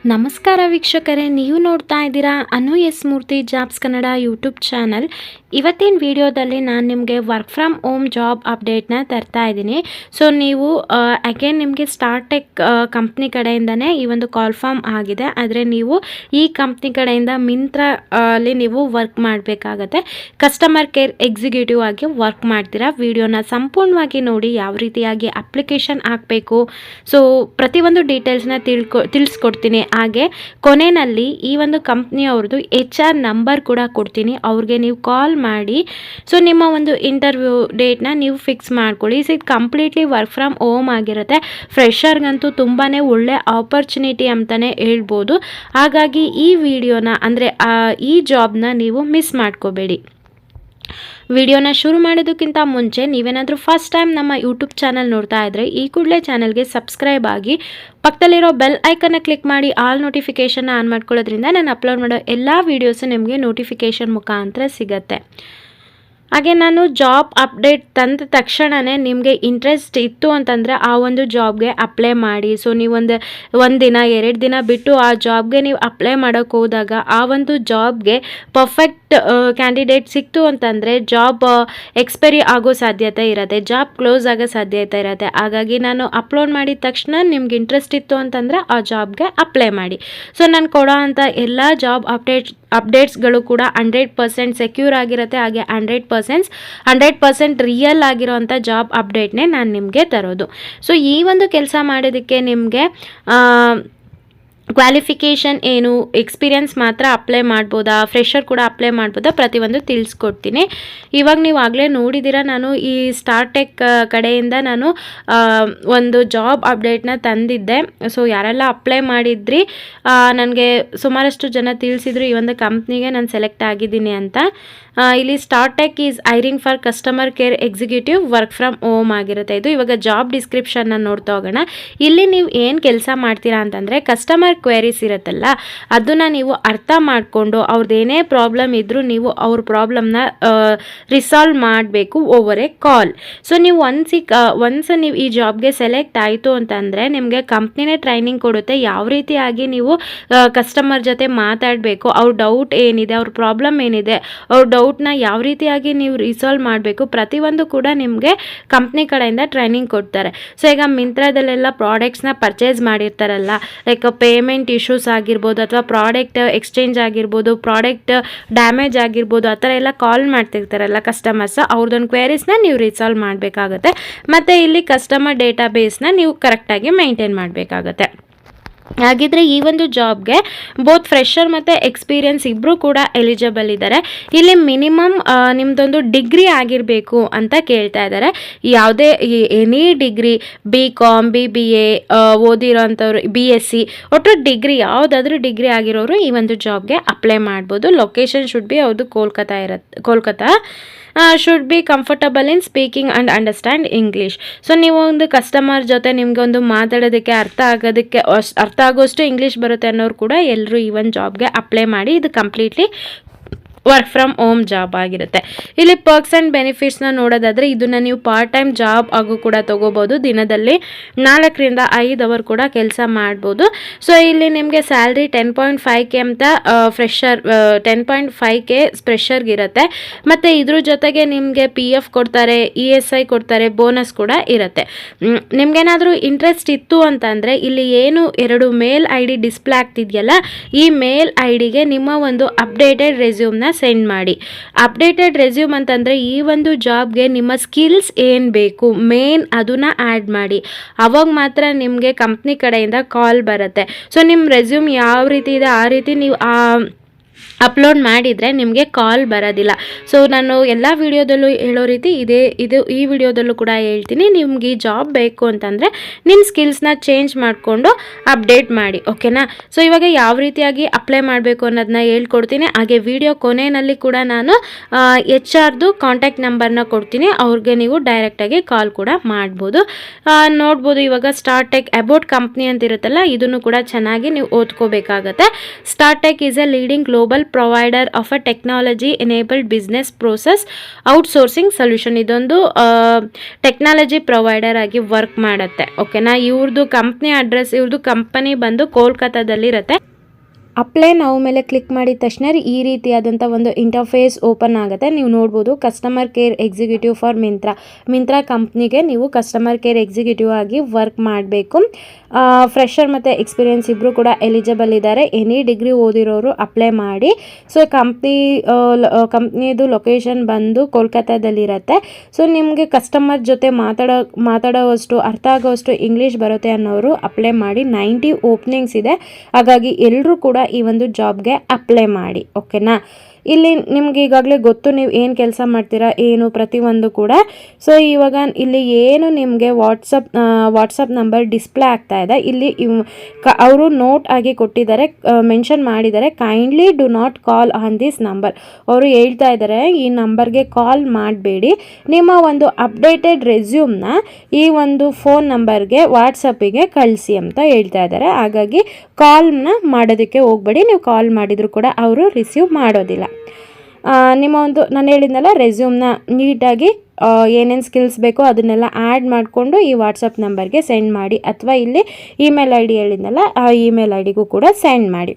ನಮಸ್ಕಾರ ವೀಕ್ಷಕರೇ, ನೀವು ನೋಡ್ತಾ ಇದ್ದೀರಾ ಅನು ಎಸ್ ಮೂರ್ತಿ ಜಾಬ್ಸ್ ಕನ್ನಡ ಯೂಟ್ಯೂಬ್ ಚಾನಲ್. ಇವತ್ತಿನ ವಿಡಿಯೋದಲ್ಲಿ ನಾನು ನಿಮಗೆ ವರ್ಕ್ ಫ್ರಮ್ ಹೋಮ್ ಜಾಬ್ ಅಪ್ಡೇಟ್ನ ತರ್ತಾ ಇದ್ದೀನಿ. ಸೊ ನೀವು ಅಗೇನ್ ನಿಮಗೆ ಸ್ಟಾರ್ಟೆಕ್ ಕಂಪ್ನಿ ಕಡೆಯಿಂದನೇ ಈ ಒಂದು ಕಾಲ್ ಫಾರ್ಮ್ ಆಗಿದೆ. ಆದರೆ ನೀವು ಈ ಕಂಪ್ನಿ ಕಡೆಯಿಂದ ಮಿಂತ್ರ ಅಲ್ಲಿ ನೀವು ವರ್ಕ್ ಮಾಡಬೇಕಾಗತ್ತೆ. ಕಸ್ಟಮರ್ ಕೇರ್ ಎಕ್ಸಿಕ್ಯೂಟಿವ್ ಆಗಿ ವರ್ಕ್ ಮಾಡ್ತೀರಾ. ವಿಡಿಯೋನ ಸಂಪೂರ್ಣವಾಗಿ ನೋಡಿ ಯಾವ ರೀತಿಯಾಗಿ ಅಪ್ಲಿಕೇಶನ್ ಹಾಕಬೇಕು, ಸೊ ಪ್ರತಿಯೊಂದು ಡೀಟೇಲ್ಸ್ನ ತಿಳಿಸ್ಕೊಡ್ತೀನಿ. ಹಾಗೆ ಕೊನೆಯಲ್ಲಿ ಈ ಒಂದು ಕಂಪ್ನಿಯವ್ರದ್ದು HR ನಂಬರ್ ಕೂಡ ಕೊಡ್ತೀನಿ. ಅವ್ರಿಗೆ ನೀವು ಕಾಲ್ ಮಾಡಿ ಸೊ ನಿಮ್ಮ ಒಂದು ಇಂಟರ್ವ್ಯೂ ಡೇಟ್ನ ನೀವು ಫಿಕ್ಸ್ ಮಾಡ್ಕೊಳ್ಳಿ. ಸೊ ಇದು ಕಂಪ್ಲೀಟ್ಲಿ ವರ್ಕ್ ಫ್ರಮ್ ಹೋಮ್ ಆಗಿರುತ್ತೆ. ಫ್ರೆಷರ್ಗಂತೂ ತುಂಬಾ ಒಳ್ಳೆ ಆಪರ್ಚುನಿಟಿ ಅಂತಲೇ ಹೇಳ್ಬೋದು. ಹಾಗಾಗಿ ಈ ವಿಡಿಯೋನ ಅಂದರೆ ಈ ಜಾಬ್ನ ನೀವು ಮಿಸ್ ಮಾಡ್ಕೋಬೇಡಿ. ವಿಡಿಯೋನ ಶುರು ಮಾಡೋದಕ್ಕಿಂತ ಮುಂಚೆ ನೀವೇನಾದರೂ ಫಸ್ಟ್ ಟೈಮ್ ನಮ್ಮ ಯೂಟ್ಯೂಬ್ ಚಾನಲ್ ನೋಡ್ತಾ ಇದ್ದರೆ ಈ ಕೂಡಲೇ ಚಾನಲ್ಗೆ ಸಬ್ಸ್ಕ್ರೈಬ್ ಆಗಿ ಪಕ್ಕದಲ್ಲಿರೋ ಬೆಲ್ ಐಕನ್ನ ಕ್ಲಿಕ್ ಮಾಡಿ ಆಲ್ ನೋಟಿಫಿಕೇಷನ್ನ ಆನ್ ಮಾಡ್ಕೊಳ್ಳೋದ್ರಿಂದ ನಾನು ಅಪ್ಲೋಡ್ ಮಾಡೋ ಎಲ್ಲ ವೀಡಿಯೋಸು ನಿಮಗೆ ನೋಟಿಫಿಕೇಷನ್ ಮುಖಾಂತರ ಸಿಗುತ್ತೆ. ಹಾಗೆ ನಾನು ಜಾಬ್ ಅಪ್ಡೇಟ್ ತಂದ ತಕ್ಷಣವೇ ನಿಮಗೆ ಇಂಟ್ರೆಸ್ಟ್ ಇತ್ತು ಅಂತಂದರೆ ಆ ಒಂದು ಜಾಬ್ಗೆ ಅಪ್ಲೈ ಮಾಡಿ. ಸೊ ನೀವೊಂದು ದಿನ 2 ದಿನ ಬಿಟ್ಟು ಆ ಜಾಬ್ಗೆ ನೀವು ಅಪ್ಲೈ ಮಾಡೋಕ್ಕೆ ಹೋದಾಗ ಆ ಒಂದು ಜಾಬ್ಗೆ ಪರ್ಫೆಕ್ಟ್ ಕ್ಯಾಂಡಿಡೇಟ್ ಸಿಕ್ತು ಅಂತಂದರೆ ಜಾಬ್ ಎಕ್ಸ್ಪೈರಿ ಆಗೋ ಸಾಧ್ಯತೆ ಇರುತ್ತೆ, ಜಾಬ್ ಕ್ಲೋಸ್ ಆಗೋ ಸಾಧ್ಯತೆ ಇರುತ್ತೆ. ಹಾಗಾಗಿ ನಾನು ಅಪ್ಲೋಡ್ ಮಾಡಿದ ತಕ್ಷಣ ನಿಮ್ಗೆ ಇಂಟ್ರೆಸ್ಟ್ ಇತ್ತು ಅಂತಂದರೆ ಆ ಜಾಬ್ಗೆ ಅಪ್ಲೈ ಮಾಡಿ. ಸೊ ನಾನು ಕೊಡೋ ಅಂಥ ಎಲ್ಲ ಜಾಬ್ ಅಪ್ಡೇಟ್ಸ್ಗಳು ಕೂಡ 100% ಸೆಕ್ಯೂರ್ ಆಗಿರುತ್ತೆ. ಹಾಗೆ 100% ರಿಯಲ್ ಆಗಿರೋವಂಥ ಜಾಬ್ ಅಪ್ಡೇಟ್ನೇ ನಾನು ನಿಮಗೆ ತರೋದು. ಸೊ ಈ ಒಂದು ಕೆಲಸ ಮಾಡೋದಕ್ಕೆ ನಿಮಗೆ ಕ್ವಾಲಿಫಿಕೇಷನ್ ಏನು, ಎಕ್ಸ್ಪೀರಿಯನ್ಸ್ ಮಾತ್ರ ಅಪ್ಲೈ ಮಾಡ್ಬೋದಾ, ಫ್ರೆಷರ್ ಕೂಡ ಅಪ್ಲೈ ಮಾಡ್ಬೋದಾ, ಪ್ರತಿಯೊಂದು ತಿಳಿಸ್ಕೊಡ್ತೀನಿ. ಇವಾಗ ನೀವು ಆಗಲೇ ನೋಡಿದ್ದೀರಾ, ನಾನು ಈ ಸ್ಟಾರ್ಟೆಕ್ ಕಡೆಯಿಂದ ನಾನು ಒಂದು ಜಾಬ್ ಅಪ್ಡೇಟ್ನ ತಂದಿದ್ದೆ. ಸೊ ಯಾರೆಲ್ಲ ಅಪ್ಲೈ ಮಾಡಿದ್ರಿ ನನಗೆ ಸುಮಾರಷ್ಟು ಜನ ತಿಳಿಸಿದ್ರು ಈ ಒಂದು ಕಂಪ್ನಿಗೆ ನಾನು ಸೆಲೆಕ್ಟ್ ಆಗಿದ್ದೀನಿ ಅಂತ. ಇಲ್ಲಿ Startek is hiring for customer care executive work from home ಆಗಿರುತ್ತೆ. ಇದು ಇವಾಗ ಜಾಬ್ ಡಿಸ್ಕ್ರಿಪ್ಷನ್ನ ನೋಡ್ತಾ ಹೋಗೋಣ. ಇಲ್ಲಿ ನೀವು ಏನು ಕೆಲಸ ಮಾಡ್ತೀರಾ ಅಂತಂದರೆ ಕಸ್ಟಮರ್ ಕ್ವೆರೀಸ್ ಇರುತ್ತಲ್ಲ ಅದನ್ನು ನೀವು ಅರ್ಥ ಮಾಡಿಕೊಂಡು ಅವ್ರದ್ದು ಏನೇ ಪ್ರಾಬ್ಲಮ್ ಇದ್ದರೂ ನೀವು ಅವ್ರ ಪ್ರಾಬ್ಲಮ್ನ ರಿಸಾಲ್ವ್ ಮಾಡಬೇಕು ಓವರ್ ಎ ಕಾಲ್. ಸೊ ನೀವು ಒನ್ಸ್ ನೀವು ಈ ಜಾಬ್ಗೆ ಸೆಲೆಕ್ಟ್ ಆಯಿತು ಅಂತಂದರೆ ನಿಮಗೆ ಕಂಪ್ನಿನೇ ಟ್ರೈನಿಂಗ್ ಕೊಡುತ್ತೆ ಯಾವ ರೀತಿಯಾಗಿ ನೀವು ಕಸ್ಟಮರ್ ಜೊತೆ ಮಾತಾಡಬೇಕು, ಅವ್ರ ಡೌಟ್ ಏನಿದೆ, ಅವ್ರ ಪ್ರಾಬ್ಲಮ್ ಏನಿದೆ, ಅವ್ರ ಡೌಟ್ನ ಯಾವ ರೀತಿಯಾಗಿ ನೀವು ರಿಸಾಲ್ವ್ ಮಾಡಬೇಕು, ಪ್ರತಿಯೊಂದು ಕೂಡ ನಿಮಗೆ ಕಂಪ್ನಿ ಕಡೆಯಿಂದ ಟ್ರೈನಿಂಗ್ ಕೊಡ್ತಾರೆ. ಸೊ ಈಗ ಮಿಂತ್ರದಲ್ಲೆಲ್ಲ ಪ್ರಾಡಕ್ಟ್ಸ್ನ ಪರ್ಚೇಸ್ ಮಾಡಿರ್ತಾರಲ್ಲ, ಲೈಕ್ ಪೇಮೆಂಟ್ ಇಶ್ಯೂಸ್ ಆಗಿರ್ಬೋದು ಅಥವಾ ಪ್ರಾಡಕ್ಟ್ ಎಕ್ಸ್ಚೇಂಜ್ ಆಗಿರ್ಬೋದು, ಪ್ರಾಡಕ್ಟ್ ಡ್ಯಾಮೇಜ್ ಆಗಿರ್ಬೋದು, ಆ ಥರ ಎಲ್ಲ ಕಾಲ್ ಮಾಡ್ತಿರ್ತಾರಲ್ಲ ಕಸ್ಟಮರ್ಸ್, ಅವ್ರದ್ದೊಂದು ಕ್ವೇರೀಸ್ನ ನೀವು ರಿಸಾಲ್ವ್ ಮಾಡಬೇಕಾಗತ್ತೆ. ಮತ್ತು ಇಲ್ಲಿ ಕಸ್ಟಮರ್ ಡೇಟಾಬೇಸ್ನ ನೀವು ಕರೆಕ್ಟಾಗಿ ಮೇಂಟೈನ್ ಮಾಡಬೇಕಾಗತ್ತೆ. ಹಾಗಿದ್ರೆ ಈ ಒಂದು ಜಾಬ್ಗೆ ಬೋತ್ ಫ್ರೆಷರ್ ಮತ್ತು ಎಕ್ಸ್ಪೀರಿಯನ್ಸ್ ಇಬ್ಬರು ಕೂಡ ಎಲಿಜಿಬಲ್ ಇದ್ದಾರೆ. ಇಲ್ಲಿ ಮಿನಿಮಮ್ ನಿಮ್ಮದೊಂದು ಡಿಗ್ರಿ ಆಗಿರಬೇಕು ಅಂತ ಕೇಳ್ತಾ ಇದ್ದಾರೆ. ಯಾವುದೇ ಎನಿ ಡಿಗ್ರಿ, BCom, BBA ಓದಿರೋ ಅಂಥವ್ರು, BSc, ಒಟ್ಟು ಡಿಗ್ರಿ ಯಾವುದಾದ್ರೂ ಡಿಗ್ರಿ ಆಗಿರೋರು ಈ ಒಂದು ಜಾಬ್ಗೆ ಅಪ್ಲೈ ಮಾಡ್ಬೋದು. ಲೊಕೇಶನ್ ಶುಡ್ ಬಿ ಅವ್ರದ್ದು Kolkata. Should be comfortable in speaking and understand English. So ನೀವು ಒಂದು ಕಸ್ಟಮರ್ ಜೊತೆ ನಿಮ್ಗೆ ಒಂದು ಮಾತಾಡೋದಕ್ಕೆ ಅರ್ಥ ಆಗೋಷ್ಟು ಇಂಗ್ಲೀಷ್ ಬರುತ್ತೆ ಅನ್ನೋರು ಕೂಡ ಎಲ್ಲರೂ ಈ ಒಂದು ಜಾಬ್ಗೆ ಅಪ್ಲೈ ಮಾಡಿ. ಇದು completely work from home job ಆಗಿರುತ್ತೆ. ಇಲ್ಲಿ ಪರ್ಕ್ಸ್ ಆ್ಯಂಡ್ ಬೆನಿಫಿಟ್ಸ್ನ ನೋಡೋದಾದರೆ ಇದನ್ನು ನೀವು ಪಾರ್ಟ್ ಟೈಮ್ ಜಾಬ್ ಆಗು ಕೂಡ ತೊಗೋಬೋದು. ದಿನದಲ್ಲಿ 4 ರಿಂದ 5 ಅವರ್ ಕೂಡ ಕೆಲಸ ಮಾಡ್ಬೋದು. ಸೊ ಇಲ್ಲಿ ನಿಮಗೆ ಸ್ಯಾಲ್ರಿ 10.5K ಅಂತ ಫ್ರೆಷರ್ 10.5K ಫ್ರೆಷರ್ಗಿರುತ್ತೆ. ಮತ್ತು ಇದ್ರ ಜೊತೆಗೆ ನಿಮಗೆ PF ಕೊಡ್ತಾರೆ, ESI ಕೊಡ್ತಾರೆ, ಬೋನಸ್ ಕೂಡ ಇರುತ್ತೆ. ನಿಮ್ಗೇನಾದರೂ ಇಂಟ್ರೆಸ್ಟ್ ಇತ್ತು ಅಂತಂದರೆ ಇಲ್ಲಿ ಏನು 2 ಮೇಲ್ ID ಡಿಸ್ಪ್ಲೇ ಆಗ್ತಿದೆಯಲ್ಲ, ಈ ಮೇಲ್ IDಗೆ ನಿಮ್ಮ ಒಂದು ಅಪ್ಡೇಟೆಡ್ ರೆಸ್ಯೂಮ್ನ ಸೆಂಡ್ ಮಾಡಿ. ಅಪ್ಡೇಟೆಡ್ ರೆಸ್ಯೂಮ್ ಅಂತಂದರೆ ಈ ಒಂದು ಜಾಬ್ಗೆ ನಿಮ್ಮ ಸ್ಕಿಲ್ಸ್ ಏನು ಬೇಕು ಮೇನ್ ಅದನ್ನು ಆ್ಯಡ್ ಮಾಡಿ. ಅವಾಗ ಮಾತ್ರ ನಿಮಗೆ ಕಂಪ್ನಿ ಕಡೆಯಿಂದ ಕಾಲ್ ಬರುತ್ತೆ. ಸೊ ನಿಮ್ಮ ರೆಸ್ಯೂಮ್ ಯಾವ ರೀತಿ ಇದೆ ಆ ರೀತಿ ನೀವು ಅಪ್ಲೋಡ್ ಮಾಡಿದರೆ ನಿಮಗೆ ಕಾಲ್ ಬರೋದಿಲ್ಲ. ಸೊ ನಾನು ಎಲ್ಲ ವಿಡಿಯೋದಲ್ಲೂ ಹೇಳೋ ರೀತಿ ಈ ವಿಡಿಯೋದಲ್ಲೂ ಕೂಡ ಹೇಳ್ತೀನಿ. ನಿಮ್ಗೆ ಈ ಜಾಬ್ ಬೇಕು ಅಂತಂದರೆ ನಿಮ್ಮ ಸ್ಕಿಲ್ಸ್ನ ಚೇಂಜ್ ಮಾಡಿಕೊಂಡು ಅಪ್ಡೇಟ್ ಮಾಡಿ, ಓಕೆನಾ. ಸೊ ಇವಾಗ ಯಾವ ರೀತಿಯಾಗಿ ಅಪ್ಲೈ ಮಾಡಬೇಕು ಅನ್ನೋದನ್ನ ಹೇಳ್ಕೊಡ್ತೀನಿ. ಹಾಗೆ ವಿಡಿಯೋ ಕೊನೆಯಲ್ಲಿ ಕೂಡ ನಾನು HRದು ಕಾಂಟ್ಯಾಕ್ಟ್ ನಂಬರ್ನ ಕೊಡ್ತೀನಿ. ಅವ್ರಿಗೆ ನೀವು ಡೈರೆಕ್ಟಾಗಿ ಕಾಲ್ ಕೂಡ ಮಾಡ್ಬೋದು. ನೋಡ್ಬೋದು ಇವಾಗ ಸ್ಟಾರ್ಟೆಕ್ ಅಬೌಟ್ ಕಂಪ್ನಿ ಅಂತ ಇರುತ್ತಲ್ಲ, ಇದನ್ನು ಕೂಡ ಚೆನ್ನಾಗಿ ನೀವು ಓದ್ಕೋಬೇಕಾಗತ್ತೆ. Startek is a leading global global provider of a technology enabled business process outsourcing solution. ಇದೊಂದು ಟೆಕ್ನಾಲಜಿ ಪ್ರೊವೈಡರ್ ಆಗಿ ವರ್ಕ್ ಮಾಡುತ್ತೆ. ಓಕೆನಾ. ಇವ್ರದ್ದು ಕಂಪ್ನಿ ಅಡ್ರೆಸ್, ಇವ್ರದ್ದು ಕಂಪನಿ ಬಂದು ಕೋಲ್ಕತ್ತಾದಲ್ಲಿರುತ್ತೆ. ಅಪ್ಲೈ ನಾವು ಮೇಲೆ ಕ್ಲಿಕ್ ಮಾಡಿದ ತಕ್ಷಣ ಈ ರೀತಿಯಾದಂಥ ಒಂದು ಇಂಟರ್ಫೇಸ್ ಓಪನ್ ಆಗುತ್ತೆ. ನೀವು ನೋಡ್ಬೋದು customer care executive for Myntra ಕಂಪ್ನಿಗೆ ನೀವು ಕಸ್ಟಮರ್ ಕೇರ್ ಎಕ್ಸಿಕ್ಯೂಟಿವ್ ಆಗಿ ವರ್ಕ್ ಮಾಡಬೇಕು. ಫ್ರೆಷರ್ ಮತ್ತು ಎಕ್ಸ್ಪೀರಿಯನ್ಸ್ ಇಬ್ಬರು ಕೂಡ ಎಲಿಜಿಬಲ್ ಇದ್ದಾರೆ. ಎನಿ ಡಿಗ್ರಿ ಓದಿರೋರು ಅಪ್ಲೈ ಮಾಡಿ. ಸೊ ಕಂಪ್ನಿದು ಲೊಕೇಶನ್ ಬಂದು ಕೋಲ್ಕತ್ತಾದಲ್ಲಿರುತ್ತೆ. ಸೊ ನಿಮಗೆ ಕಸ್ಟಮರ್ ಜೊತೆ ಮಾತಾಡೋವಷ್ಟು ಅರ್ಥ ಆಗೋವಷ್ಟು ಇಂಗ್ಲೀಷ್ ಬರುತ್ತೆ ಅನ್ನೋರು ಅಪ್ಲೈ ಮಾಡಿ. 90 ಓಪನಿಂಗ್ಸ್ ಇದೆ. ಹಾಗಾಗಿ ಎಲ್ಲರೂ ಕೂಡ ಈ ಒಂದು ಜಾಬ್ಗೆ ಅಪ್ಲೈ ಮಾಡಿ. ಓಕೆನಾ. ಇಲ್ಲಿ ನಿಮ್ಗೆ ಈಗಾಗಲೇ ಗೊತ್ತು ನೀವು ಏನು ಕೆಲಸ ಮಾಡ್ತೀರಾ ಏನು ಪ್ರತಿಯೊಂದು ಕೂಡ. ಸೊ ಇವಾಗ ಇಲ್ಲಿ ಏನು ನಿಮಗೆ ವಾಟ್ಸಪ್ ನಂಬರ್ ಡಿಸ್ಪ್ಲೇ ಆಗ್ತಾ ಇದೆ. ಇಲ್ಲಿ ಅವರು ನೋಟ್ ಆಗಿ ಕೊಟ್ಟಿದ್ದಾರೆ, ಮೆನ್ಷನ್ ಮಾಡಿದ್ದಾರೆ, kindly do not call on this number. ಅವರು ಹೇಳ್ತಾ ಇದ್ದಾರೆ ಈ ನಂಬರ್ಗೆ ಕಾಲ್ ಮಾಡಬೇಡಿ, ನಿಮ್ಮ ಒಂದು ಅಪ್ಡೇಟೆಡ್ ರೆಸ್ಯೂಮ್ನ ಈ ಒಂದು ಫೋನ್ ನಂಬರ್ಗೆ ವಾಟ್ಸಪ್ಪಿಗೆ ಕಳಿಸಿ ಅಂತ ಹೇಳ್ತಾ ಇದ್ದಾರೆ. ಹಾಗಾಗಿ ಕಾಲ್ನ ಮಾಡೋದಕ್ಕೆ ಹೋಗಬೇಡಿ. ನೀವು ಕಾಲ್ ಮಾಡಿದರೂ ಕೂಡ ಅವರು ರಿಸೀವ್ ಮಾಡೋದಿಲ್ಲ. ನಿಮ್ಮ ಒಂದು ನಾನು ಹೇಳಿದ್ನಲ್ಲ ರೆಸ್ಯೂಮ್ನ ನೀಟಾಗಿ ಏನೇನು ಸ್ಕಿಲ್ಸ್ ಬೇಕೋ ಅದನ್ನೆಲ್ಲ ಆ್ಯಡ್ ಮಾಡಿಕೊಂಡು ಈ ವಾಟ್ಸಪ್ ನಂಬರ್ಗೆ ಸೆಂಡ್ ಮಾಡಿ, ಅಥವಾ ಇಲ್ಲಿ ಇಮೇಲ್ ಐ ಡಿ ಹೇಳಿದ್ನಲ್ಲ ಆ ಇಮೇಲ್ ಐ ಡಿಗೂ ಕೂಡ ಸೆಂಡ್ ಮಾಡಿ.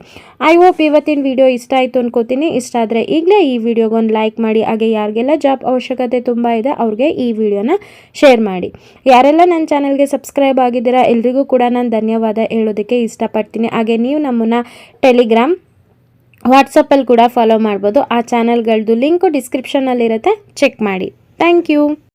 ಐ ಹೋಪ್ ಇವತ್ತಿನ ವಿಡಿಯೋ ಇಷ್ಟ ಆಯಿತು ಅನ್ಕೋತೀನಿ. ಇಷ್ಟ ಆದರೆ ಈಗಲೇ ಈ ವಿಡಿಯೋಗೊಂದು ಲೈಕ್ ಮಾಡಿ. ಹಾಗೆ ಯಾರಿಗೆಲ್ಲ ಜಾಬ್ ಅವಶ್ಯಕತೆ ತುಂಬ ಇದೆ ಅವ್ರಿಗೆ ಈ ವಿಡಿಯೋನ ಶೇರ್ ಮಾಡಿ. ಯಾರೆಲ್ಲ ನನ್ನ ಚಾನಲ್ಗೆ ಸಬ್ಸ್ಕ್ರೈಬ್ ಆಗಿದ್ದೀರಾ ಎಲ್ರಿಗೂ ಕೂಡ ನಾನು ಧನ್ಯವಾದ ಹೇಳೋದಕ್ಕೆ ಇಷ್ಟಪಡ್ತೀನಿ. ಹಾಗೆ ನೀವು ನಮ್ಮನ್ನು ಟೆಲಿಗ್ರಾಮ್ ವಾಟ್ಸಪ್ಪಲ್ಲಿ ಕೂಡ ಫಾಲೋ ಮಾಡ್ಬೋದು. ಆ ಚಾನಲ್ಗಳದ್ದು ಲಿಂಕು ಡಿಸ್ಕ್ರಿಪ್ಷನಲ್ಲಿರುತ್ತೆ, ಚೆಕ್ ಮಾಡಿ. Thank you.